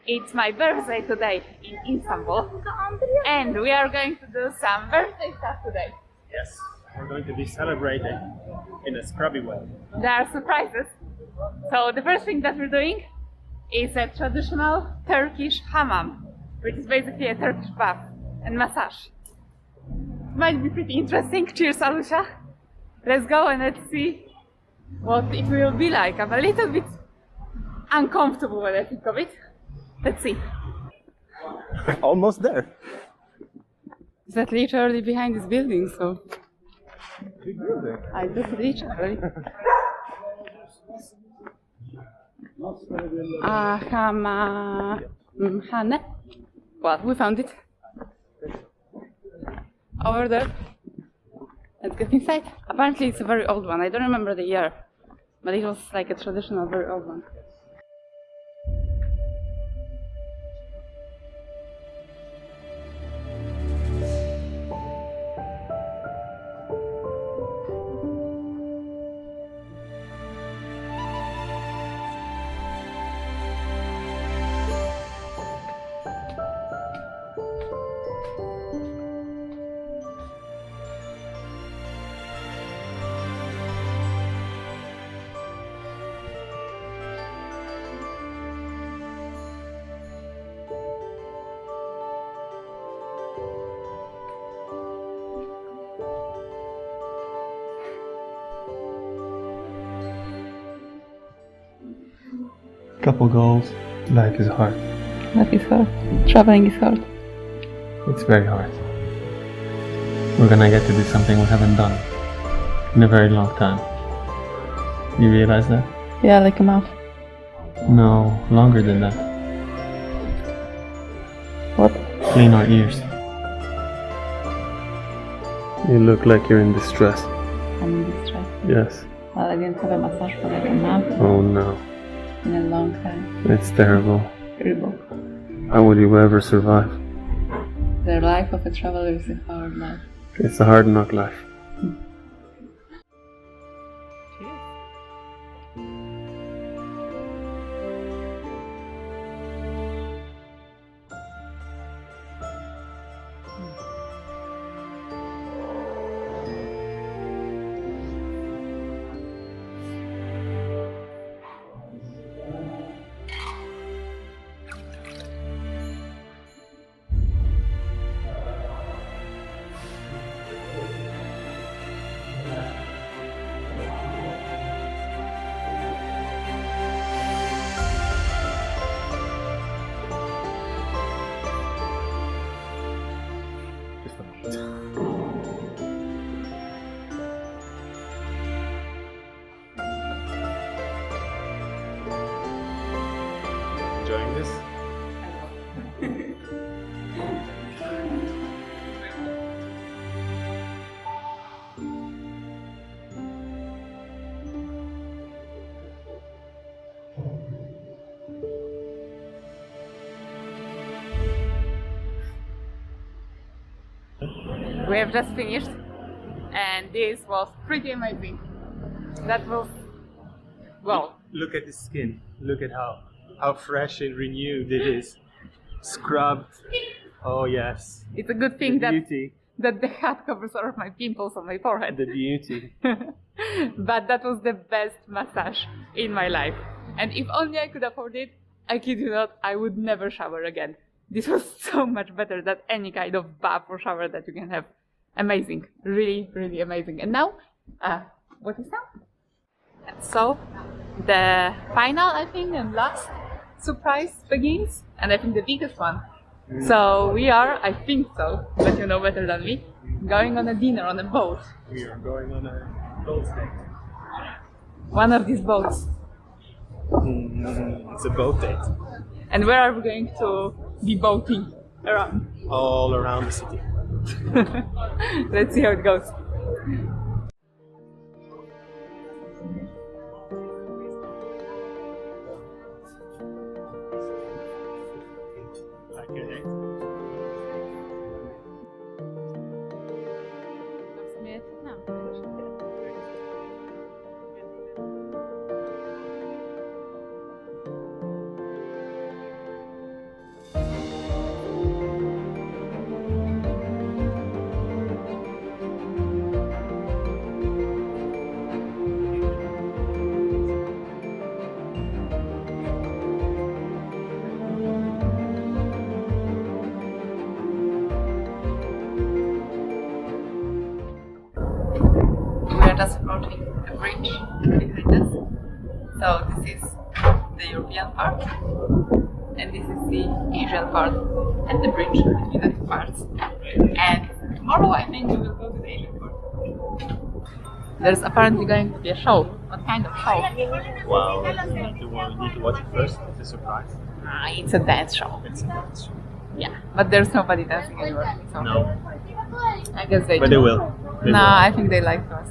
It's my birthday today in Istanbul, and we are going to do some birthday stuff today. Yes, we're going to be celebrating in a scrubby way. There are surprises. So the first thing that we're doing is a traditional Turkish hammam, which is basically a Turkish bath and massage. Might be pretty interesting. Cheers, Alusha. Let's go and let's see what it will be like. I'm a little bit uncomfortable when I think of it. Let's see. Almost there. Is that literally behind this building? So Big building. I just literally. Hane. Well, we found it. Over there. Let's get inside. Apparently it's a very old one. I don't remember the year, but it was like a traditional, very old one. Couple goals. Life is hard. Life is hard. Traveling is hard. It's very hard. We're gonna get to do something we haven't done in a very long time. You realize that? Yeah, like a mouth. No, longer than that. What? Clean our ears. You look like you're in distress. I'm in distress. Yes. Well, I didn't have a massage for like a month. Oh no. In a long time. It's terrible. Terrible. How would you ever survive? The life of a traveler is a hard life. It's a hard knock life. Enjoying this? We have just finished, and this was pretty amazing. That was, well, Look at the skin. Look at how fresh and renewed it is. Scrubbed. Oh yes. it's a good thing The that beauty. the hat covers all of my pimples on my forehead. The beauty. But that was the best massage in my life. And if only I could afford it, I kid you not, I would never shower again. This was so much better than any kind of bath or shower that you can have. Amazing. Really, really amazing. And now, what is now? And so, the final, I think, and last surprise begins. And I think the biggest one. So we are, I think so, but you know better than me, going on a dinner on a boat. We are going on a boat date. One of these boats. It's a boat date. And where are we going to be boating around? All around the city. Let's see how it goes. Okay. just approaching a bridge behind us. So this is the European part, and this is the Asian part, and the bridge between the two parts. And tomorrow I think we will go to the Asian part. There's apparently going to be a show. What kind of show? Wow, we need to watch it first. It's a surprise. It's a dance show. It's a dance show. Yeah, but there's nobody dancing anymore. So No, I guess they but do. they will. They will. I think they like us.